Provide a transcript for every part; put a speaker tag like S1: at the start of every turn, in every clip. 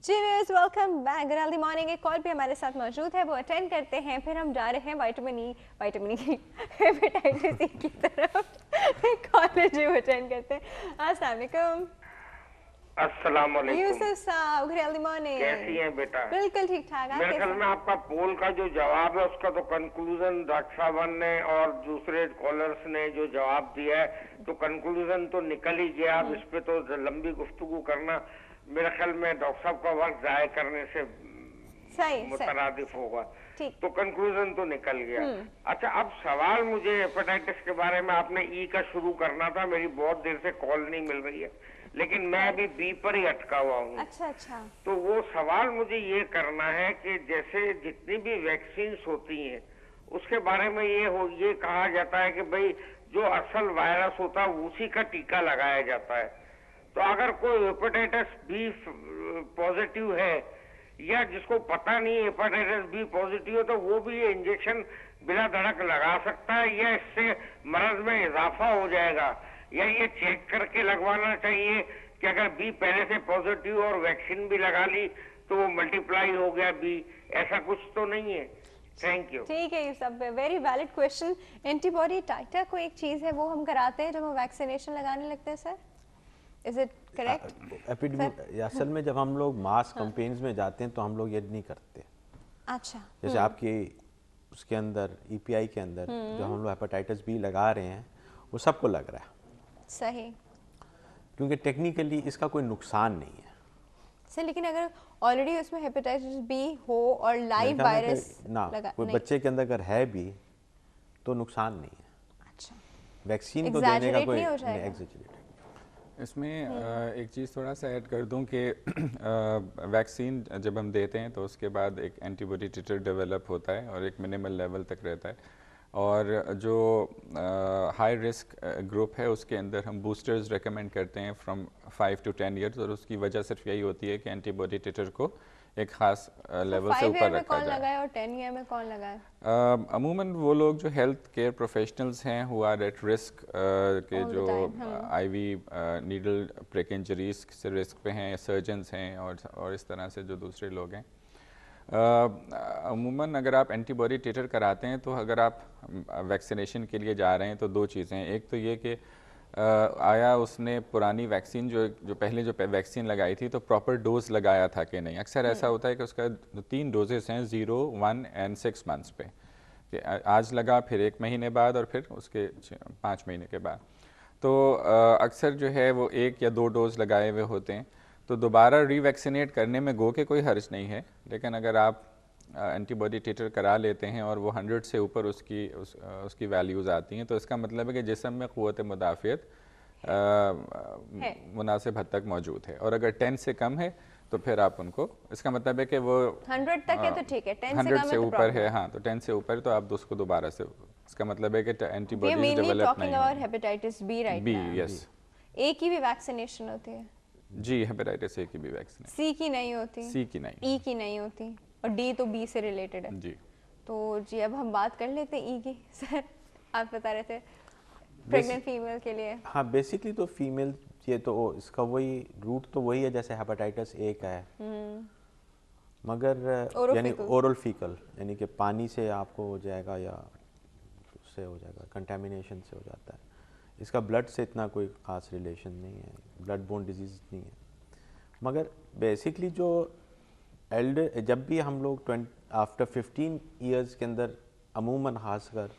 S1: जी viewers, welcome back. Good early morning. एक call पे हमारे साथ मौजूद है, वो अटेंड करते हैं, फिर हम जा रहे हैं विटामिन ई की हेपेटाइटिस सी की तरफ। एक कॉल है जी, वो अटेंड करते हैं। अस्सलाम वालेकुम।
S2: अस्सलाम वालेकुम।
S1: यूसुफ साहब, गुड अर्ली
S2: कैसी
S1: मॉर्निंग।
S2: हैं बेटा?
S1: बिल्कुल ठीक ठाक, आप
S2: मेरे ख्याल
S1: कैसे
S2: में
S1: हैं?
S2: आपका पोल का जो जवाब है उसका तो कंक्लूजन डॉक्टर साहब ने और दूसरे कॉलर्स ने जो जवाब दिया है तो कंक्लूजन तो निकल ही गया। अब इस पे तो लंबी गुफ्तगू करना मेरे ख्याल में डॉक्टर साहब का वक्त जाया करने से
S1: सही सही
S2: मुतरादिफ होगा।
S1: ठीक।
S2: तो कंक्लूजन तो निकल गया। अच्छा, अब सवाल मुझे हेपेटाइटिस के बारे में, आपने ई का शुरू करना था, मेरी बहुत देर से कॉल नहीं मिल रही है, लेकिन मैं अभी बी पर ही अटका हुआ हूँ।
S1: अच्छा अच्छा।
S2: तो वो सवाल मुझे ये करना है कि जैसे जितनी भी वैक्सीन होती हैं उसके बारे में ये कहा जाता है कि भाई जो असल वायरस होता है उसी का टीका लगाया जाता है। तो अगर कोई हेपेटाइटिस बी पॉजिटिव है या जिसको पता नहीं हेपेटाइटिस बी पॉजिटिव है तो वो भी ये इंजेक्शन बिना धड़क लगा सकता है, या इससे मर्ज में इजाफा हो जाएगा, या ये चेक करके लगवाना चाहिए कि अगर बी पहले से पॉजिटिव और वैक्सीन भी लगा ली तो वो मल्टीप्लाई हो गया बी, ऐसा कुछ तो नहीं है? Thank you.
S1: ठीक है, ये सब वेरी वैलिड क्वेश्चन। एंटीबॉडी टाइटर को एक चीज़ है, वो हम कराते हैं जब हम वैक्सीनेशन लगाने लगते हैं सर। Is it correct?
S3: असल में जब हम लोग मास कैंपेन्स में जाते हैं तो हम लोग ये नहीं करते।
S1: अच्छा।
S3: जैसे आपकी उसके अंदर ईपीआई के अंदर जो हम लोग हेपेटाइटिस बी लगा रहे हैं वो सबको लग रहा है।
S1: सही।
S3: क्योंकि टेक्निकली इसका कोई नुकसान नहीं है
S1: सर, लेकिन अगर ऑलरेडी उसमें हेपेटाइटिस बी हो और लाइव वायरस लगा
S3: कोई
S1: नहीं।
S3: बच्चे के अंदर अगर है भी तो नुकसान नहीं है।
S1: अच्छा।
S3: वैक्सीन तो देने का
S1: Exaggerate
S3: कोई
S1: नहीं हो जाएगा?
S3: exaggerate।
S4: इसमें एक चीज़ थोड़ा सा ऐड कर दूं कि वैक्सीन जब हम देते हैं तो उसके बाद एक एंटीबॉडी टिटर डेवलप होता है और एक मिनिमल लेवल तक रहता है, और जो हाई रिस्क ग्रुप है उसके अंदर हम बूस्टर्स रेकमेंड करते हैं फ्रॉम 5 to 10 ईयर्स, और उसकी वजह सिर्फ यही होती है कि एंटीबॉडी टिटर को एक खास लेवल से ऊपर रखा
S1: कौन
S4: जाए।
S1: लगाए और 10 ईयर में कौन लगाए?
S4: अमूमन वो लोग जो हेल्थ केयर प्रोफेशनल्स हैं हु आर एट रिस्क के,
S1: All the
S4: जो
S1: time,
S4: IV needle prick injuries से रिस्क पे हैं, सर्जन्स हैं और इस तरह से जो दूसरे लोग हैं। अमूमन अगर आप एंटीबॉडी टिटर कराते हैं तो अगर आप वैक्सीनेशन के लिए जा रहे हैं तो दो चीज़ें हैं। एक तो ये कि आया उसने पुरानी वैक्सीन जो पहले जो वैक्सीन लगाई थी तो प्रॉपर डोज लगाया था कि नहीं। अक्सर ऐसा होता है कि उसका 3 डोजेस हैं, 0, 1 and 6 मंथ्स पे, कि आज लगा फिर 1 महीने बाद और फिर उसके 5 महीने के बाद। तो अक्सर जो है वो 1 या 2 डोज लगाए हुए होते हैं, तो दोबारा रीवैक्सीनेट करने में गो के कोई हर्ज नहीं है। लेकिन अगर आप एंटीबॉडी टिटर करा लेते हैं और वो 100 से ऊपर उसकी वैल्यूज़ आती हैं तो इसका मतलब है कि जिस्म में क़ुव्वत मुदाफ़ियत मुनासिब हद तक मौजूद है, और अगर 10 से कम है तो फिर आप उनको, इसका मतलब है कि वो
S1: 100 तक है तो ठीक है, 10 से
S4: 100
S1: कम
S4: से
S1: है तो
S4: ऊपर है, हाँ, तो 10 से ऊपर है तो आप उसको दोबारा से, इसका मतलब है कि एंटीबॉडीज डेवलप नहीं
S1: है। Hepatitis B right
S4: B,
S1: now.
S4: Yes
S1: A की भी वैक्सीनेशन होती है?
S4: जी, हेपेटाइटिस ए की भी वैक्सीन,
S1: सी की नहीं होती?
S4: सी की नहीं,
S1: ई की नहीं होती, और डी तो बी से रिलेटेड है
S4: जी।
S1: तो जी अब हम बात कर लेते हैं ई की। सर आप बता रहे थे प्रेग्नेंट फीमेल के लिए।
S3: हाँ, बेसिकली तो फीमेल ये तो इसका वही रूट तो वही है जैसे हेपेटाइटिस ए का है, मगर यानी ओरल फीकल, यानी कि पानी से आपको हो जाएगा या उससे हो जाएगा, कंटेमिनेशन से हो जाता है। इसका ब्लड से इतना कोई ख़ास रिलेशन नहीं है, ब्लड बोर्न डिजीज़ नहीं है। मगर बेसिकली जो एल्डर, जब भी हम लोग आफ्टर 15 ईयर्स के अंदर अमूमन खासकर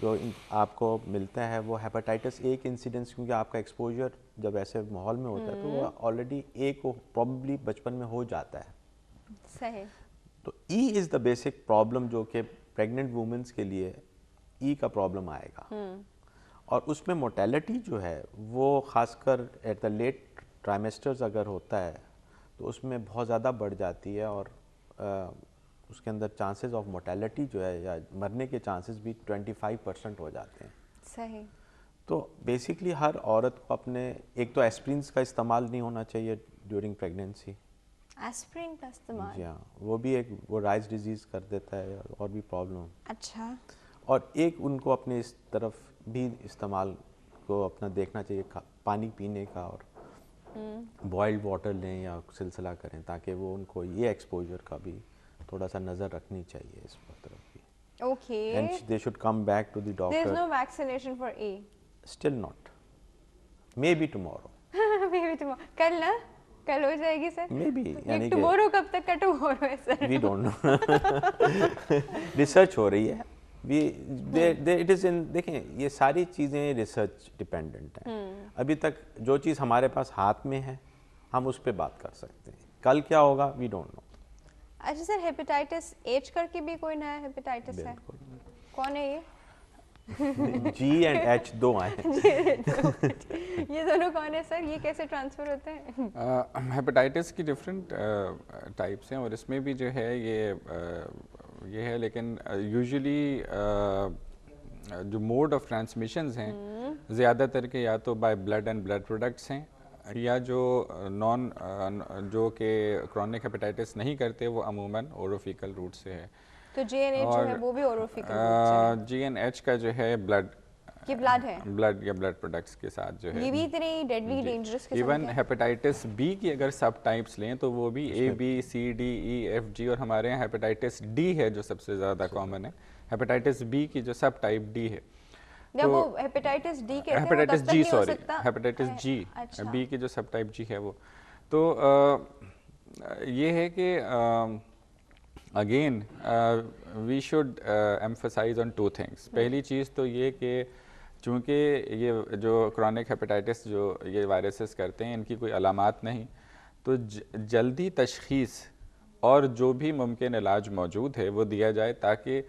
S3: जो आपको मिलता है वो हेपेटाइटिस ए के इंसिडेंस, क्योंकि आपका एक्सपोजर जब ऐसे माहौल में होता है तो वो ऑलरेडी ए को प्रॉब्ली बचपन में हो जाता है।
S1: सही।
S3: तो E is the basic problem जो कि प्रेग्नेंट वुमेंस के लिए ई का प्रॉब्लम आएगा, और उसमें मोर्टेलिटी जो है वो ख़ासकर एट द लेट ट्राइमेस्टर्स अगर होता है तो उसमें बहुत ज़्यादा बढ़ जाती है, और उसके अंदर चांसेस ऑफ मोर्टेलिटी जो है या मरने के चांसेस भी 25% हो जाते हैं।
S1: सही।
S3: तो बेसिकली हर औरत को अपने, एक तो एस्प्रिन्स का इस्तेमाल नहीं होना चाहिए ड्यूरिंग प्रेगनेंसी।
S1: एस्प्रिन का इस्तेमाल?
S3: जी हाँ, वो भी एक वो राइस डिजीज़ कर देता है और भी प्रॉब्लम।
S1: अच्छा।
S3: और एक उनको अपने इस तरफ भी इस्तेमाल को अपना देखना चाहिए, पानी पीने का और बॉइल्ड वाटर लें या सिलसिला करें, ताकि वो उनको ये एक्सपोजर का भी थोड़ा सा नज़र रखनी चाहिए इस तरफ भी।
S1: Okay.
S3: And they should come back to the
S1: There is
S3: doctor.
S1: no vaccination for A.
S3: Still not. Maybe tomorrow.
S1: Maybe tomorrow. कल ना? कल हो जाएगी सर?
S3: Maybe. यानी कि
S1: tomorrow कब तक का tomorrow है sir?
S3: we don't know. Research हो रही है। it is in, देखें ये सारी चीज़ें रिसर्च डिपेंडेंट हैं। अभी तक जो चीज़ हमारे पास हाथ में है हम उस पर बात कर सकते हैं, कल क्या होगा वी डोंट नो।
S1: अच्छा सर, हेपेटाइटिस एच करके भी कोई नया हेपेटाइटिस है? कौन है ये?
S3: G and H दो आए हैं।
S1: ये दोनों कौन है सर? ये कैसे ट्रांसफर होते हैं?
S4: हेपेटाइटिस की डिफरेंट टाइप्स हैं और इसमें भी जो है ये है, लेकिन यूजुअली जो मोड ऑफ ट्रांसमिशंस हैं ज़्यादातर के या तो by blood and blood products हैं, या जो जो कि क्रॉनिक हेपेटाइटिस नहीं करते वो अमूमन ओरोफिकल रूट से है।
S1: तो GNH जो है वो भी ओरोफिकल रूट से है?
S4: GNH का जो है ब्लड,
S1: ये ब्लड है?
S4: ब्लड या ब्लड प्रोडक्ट्स के साथ जो है।
S1: ये भी इतने डेडली डेंजरस किस्म के
S4: इवन हेपेटाइटिस बी की अगर सब टाइप्स लें तो वो भी A B C D E F G, और हमारे यहाँ हेपेटाइटिस D है जो सबसे ज़्यादा कॉमन है। हेपेटाइटिस बी की जो सब टाइप D है,
S1: जब वो हेपेटाइटिस डी कहते हैं,
S4: हेपेटाइटिस
S1: वो तब तक
S4: जी,
S1: नहीं हो
S4: सॉरी
S1: सकता?
S4: हेपेटाइटिस जी,
S1: अच्छा।
S4: बी की जो सब टाइप जी है वो। तो ये है कि again we should emphasise on two things. पहली चीज़ तो ये कि चूँकि ये जो क्रॉनिक हेपेटाइटिस जो ये वायरसेस करते हैं इनकी कोई अलामात नहीं, तो जल्दी तशख़ीस और जो भी मुमकिन इलाज मौजूद है वो दिया जाए, ताकि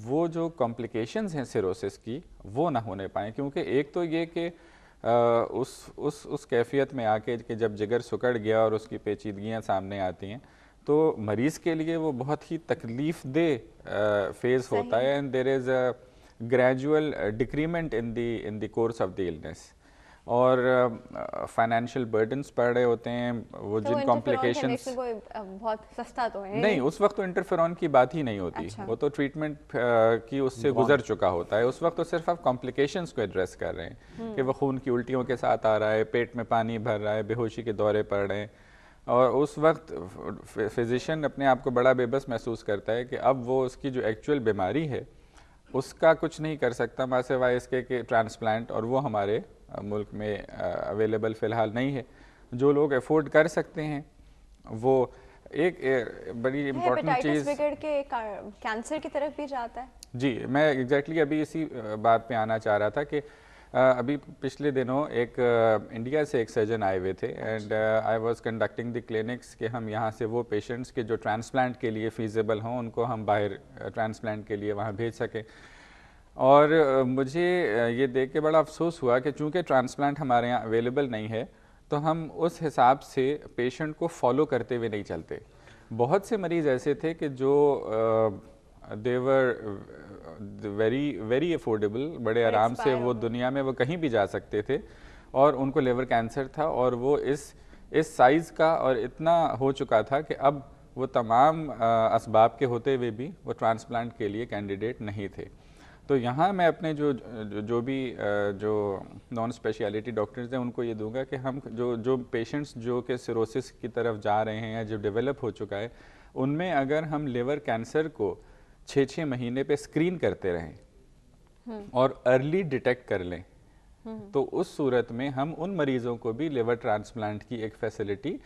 S4: वो जो कॉम्प्लिकेशंस हैं सिरोसिस की वो ना होने पाएँ। क्योंकि एक तो ये कि उस कैफियत में आके कि जब जिगर सिकुड़ गया और उसकी पेचीदगियाँ सामने आती हैं तो मरीज़ के लिए वो बहुत ही तकलीफ़ दे फेज़ होता है, and there is a gradual decrement in the course of the illness, और फाइनेंशियल बर्डन्स पड़ रहे होते हैं। वो
S1: तो
S4: जिन कॉम्प्लिकेशंस
S1: बहुत सस्ता तो है
S4: नहीं, उस वक्त तो इंटरफेरॉन की बात ही नहीं होती।
S1: अच्छा।
S4: वो तो ट्रीटमेंट की उससे गुजर चुका होता है। उस वक्त तो सिर्फ आप कॉम्प्लिकेशंस को एड्रेस कर रहे हैं कि वो खून की उल्टियों के साथ आ रहा है, पेट में पानी भर रहा है, बेहोशी के दौरे पड़ रहे हैं, और उस वक्त फिजिशियन अपने आप को बड़ा बेबस महसूस करता है कि अब वो उसकी जो एक्चुअल बीमारी है उसका कुछ नहीं कर सकता माँ सिवाय इसके कि ट्रांसप्लांट, और वो हमारे मुल्क में अवेलेबल फ़िलहाल नहीं है। जो लोग अफोर्ड कर सकते हैं वो एक बड़ी इम्पोर्टेंट चीज़
S1: बिगड़ के कैंसर की तरफ भी जाता है।
S4: जी, मैं एग्जैक्टली अभी इसी बात पे आना चाह रहा था कि अभी पिछले दिनों एक इंडिया से एक सर्जन आए हुए थे, and I was conducting the clinics कि हम यहाँ से वो पेशेंट्स के जो ट्रांसप्लांट के लिए फ़ीज़िबल हों उनको हम बाहर ट्रांसप्लांट के लिए वहाँ भेज सकें। और मुझे ये देख के बड़ा अफसोस हुआ कि चूँकि ट्रांसप्लांट हमारे यहाँ अवेलेबल नहीं है तो हम उस हिसाब से पेशेंट को फॉलो करते हुए नहीं चलते। बहुत से मरीज़ ऐसे थे कि जो देवर वेरी अफोर्डेबल, बड़े आराम से वो दुनिया में वो कहीं भी जा सकते थे, और उनको लिवर कैंसर था और वो इस साइज़ का और इतना हो चुका था कि अब वो तमाम असबाब के होते हुए भी वो ट्रांसप्लांट के लिए कैंडिडेट नहीं थे। तो यहाँ मैं अपने जो भी जो नॉन स्पेशलिटी डॉक्टर्स हैं उनको ये दूंगा कि हम जो पेशेंट्स जो कि सिरोसिस की तरफ जा रहे हैं या जो डेवलप हो चुका है, उनमें अगर हम लिवर कैंसर को 6-6 महीने पे स्क्रीन करते रहें और अर्ली डिटेक्ट कर लें, तो उस सूरत में हम उन मरीज़ों को भी लिवर ट्रांसप्लांट की एक फैसिलिटी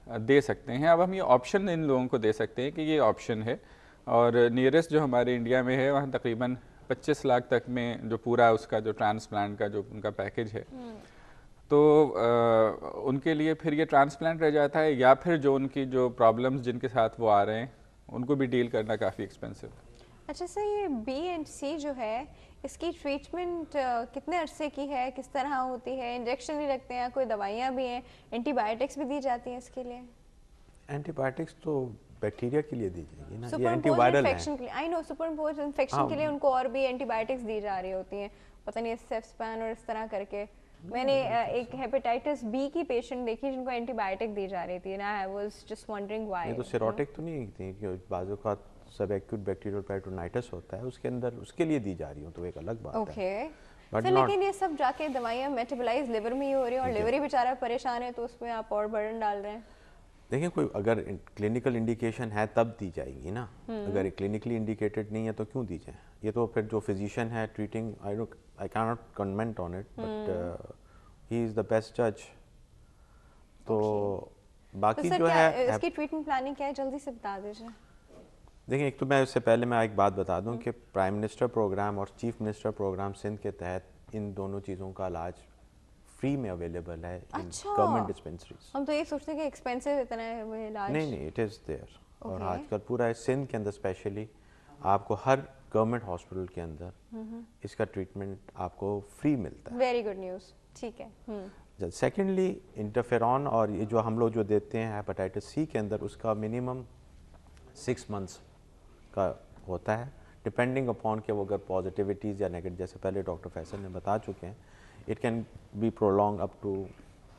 S4: दे सकते हैं। अब हम ये ऑप्शन इन लोगों को दे सकते हैं कि ये ऑप्शन है, और नियरेस्ट जो हमारे इंडिया में है वहाँ तकरीबन 25 लाख तक में जो पूरा उसका जो ट्रांसप्लांट का जो उनका पैकेज है, तो उनके लिए फिर ये ट्रांसप्लांट रह जाता है, या फिर जो उनकी जो प्रॉब्लम्स जिनके साथ वो आ रहे हैं उनको भी डील करना काफ़ी एक्सपेंसिव है।
S1: अच्छा सर, ये B&C जो है इसकी ट्रीटमेंट कितने अरसे की है, किस तरह होती है? इंजेक्शन भी लगते हैं, कोई दवाइयाँ भी हैं, एंटीबायोटिक्स भी दी जाती हैं इसके लिए?
S3: एंटीबायोटिक्स तो बैक्टीरिया के लिए दी जाएगी ना, ये
S1: सुपरइम्पोज्ड
S3: एंटीवायरल है।
S1: इन्फेक्शन के लिए, आई नो सुपरइम्पोज्ड इन्फेक्शन के लिए उनको और भी एंटीबायोटिक्स दी जा रही होती हैं, पता नहीं सेफ्स्पैन और इस तरह करके। मैंने एक हेपेटाइटिस बी की पेशेंट देखी जिनको एंटीबायोटिक दी जा रही थी ना, I was just wondering why.
S3: ये तो सिरोटिक तो नहीं थी कि बाजू का सब एक्यूट बैक्टीरियल पेरिटोनाइटिस होता है उसके अंदर, उसके लिए दी जा रही हो तो एक अलग बात है। बट
S1: फिर
S3: नॉट
S1: लेकिन ये सब जाके दवाइयाँ मेटाबोलाइज लिवर में ही हो रही है और लिवर ही बेचारा परेशान है, तो उसमें आप और बर्डन डाल रहे हैं।
S3: देखिए, कोई अगर क्लिनिकल इंडिकेशन है तब दी जाएगी ना, अगर क्लिनिकली इंडिकेटेड नहीं है तो क्यों दी जाए? ये तो फिर जो फिजिशियन है treating, I can not comment on it, but he is the best जज। तो बाकी
S1: सर
S3: जो
S1: क्या
S3: है
S1: इसकी ट्रीटमेंट प्लानिंग क्या है, जल्दी से बता दीजिए।
S3: देखिए, एक तो मैं इससे पहले मैं एक बात बता दूं कि प्राइम मिनिस्टर प्रोग्राम और चीफ मिनिस्टर प्रोग्राम सिंध के तहत इन दोनों चीज़ों का इलाज फ्री में अवेलेबल है इन
S1: अच्छा।
S3: Government dispensaries.
S1: हम तो ये सोचते हैं कि एक्सपेंसिव इतना है वो इलाज।
S3: नहीं, इट इज़ देयर। और
S1: Okay.
S3: आजकल पूरा सिंध के अंदर स्पेशली आपको हर गवर्नमेंट हॉस्पिटल के अंदर इसका ट्रीटमेंट आपको फ्री मिलता है।
S1: वेरी गुड न्यूज़, ठीक है।
S3: सेकेंडली, इंटरफेरॉन और ये जो हम लोग जो देते हैं हेपेटाइटिस सी के अंदर, उसका मिनिमम 6 मंथ्स का होता है, डिपेंडिंग अपॉन कि वो अगर पॉजिटिविटीज़ या नेगेटिव, जैसे पहले डॉक्टर फैसल ने बता चुके हैं, it can be prolong up to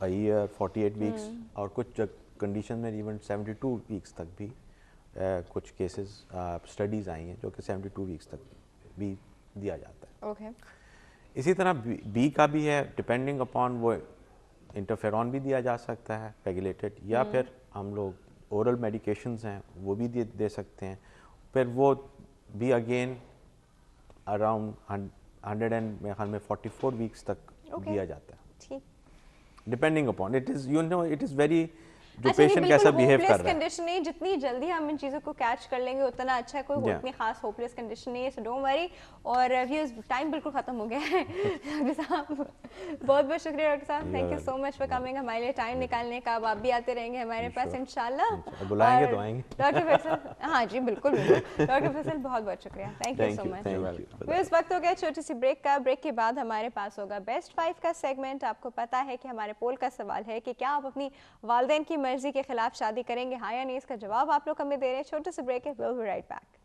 S3: a year, 48 weeks, और कुछ कंडीशन में इवन 72 वीक्स तक भी कुछ केसेस स्टडीज़ आई हैं जो कि 72 वीक्स तक भी दिया जाता है।
S1: ओके।
S3: इसी तरह बी का भी है, डिपेंडिंग अपॉन वो इंटरफेरॉन भी दिया जा सकता है रेगुलेटेड, या फिर हम लोग ओरल मेडिकेशंस हैं वो भी दे सकते हैं, फिर वो भी अगेन अराउंड 100 एंड मेरे ख्याल में 44 वीक्स तक दिया जाता है,
S1: ठीक।
S3: Depending upon it is, you know, it is very, जो
S1: अच्छा, ये
S3: पेशेंट
S1: बिल्कुल
S3: कैसा बिहेव कर
S1: hopeless
S3: रहा है।
S1: कंडीशन नहीं, जितनी जल्दी हम इन चीज़ों को कैच कर लेंगे उतना अच्छा है। कोई
S3: Yeah.
S1: इतनी खास होपलेस कंडीशन नहीं है, सो डोंट वरी। और व्यूअर्स, टाइम बिल्कुल खत्म हो गया है। डॉक्टर साहब, बहुत बहुत शुक्रिया डॉक्टर साहब, thank you so much for coming, हमारे लिए टाइम निकालने का। अब आप भी आते रहेंगे हमारे पास इंशाल्लाह।
S3: बुलाएंगे तो आएंगे।
S1: डॉक्टर फैसल, हाँ जी बिल्कुल बिल्कुल। डॉक्टर फैसल, बहुत बहुत शुक्रिया, थैंक यू सो मच। इस वक्त हो गया छोटी सी ब्रेक का। ब्रेक के बाद हमारे पास होगा बेस्ट 5 का सेगमेंट। आपको पता है कि हमारे पोल का सवाल है कि क्या आप अपनी वालिदैन की मर्जी के खिलाफ शादी करेंगे, हाँ या नहीं? इसका जवाब आप लोग हमें दे रहे हैं। छोटे से ब्रेक है, विल बी राइट बैक।